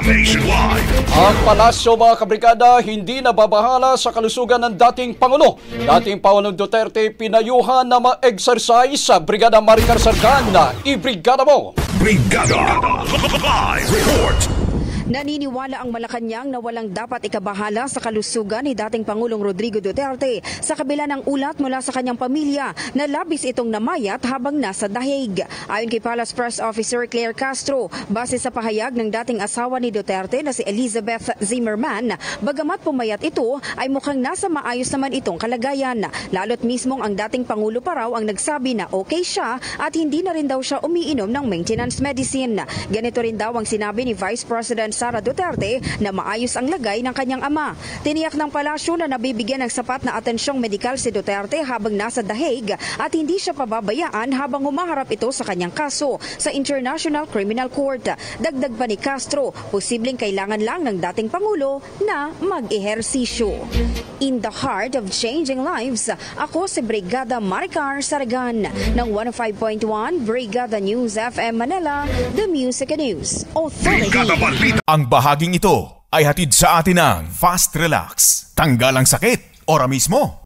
nationwide. Ang palasyo mga kabrigada hindi nababahala sa kalusugan ng dating Pangulo. Dating Pangulong Duterte pinayuhan na ma-exercise sa Brigada Maricar Sargan na ibrigada mo. Brigada Live Report. Naniniwala ang Malacanang na walang dapat ikabahala sa kalusugan ni dating Pangulong Rodrigo Duterte sa kabila ng ulat mula sa kanyang pamilya na labis itong namayat habang nasa dahig. Ayon kay Palace Press Officer Claire Castro, base sa pahayag ng dating asawa ni Duterte na si Elizabeth Zimmerman, bagamat pumayat ito ay mukhang nasa maayos naman itong kalagayan. Lalo't mismong ang dating Pangulo pa raw ang nagsabi na okay siya at hindi na rin daw siya umiinom ng maintenance medicine. Ganito rin daw ang sinabi ni Vice President Sara Duterte na maayos ang lagay ng kanyang ama. Tiniyak ng palasyo na nabibigyan ng sapat na atensyong medikal si Duterte habang nasa dahig at hindi siya pababayaan habang humaharap ito sa kanyang kaso sa International Criminal Court. Dagdag pa ni Castro, posibleng kailangan lang ng dating Pangulo na mag-ehersisyo. In the heart of changing lives, ako si Brigada Maricar Sargan ng 105.1 Brigada News FM Manila, The Music and News Authority. Ang bahaging ito ay hatid sa atin ng Fast Relax. Tanggal ang sakit, ora mismo.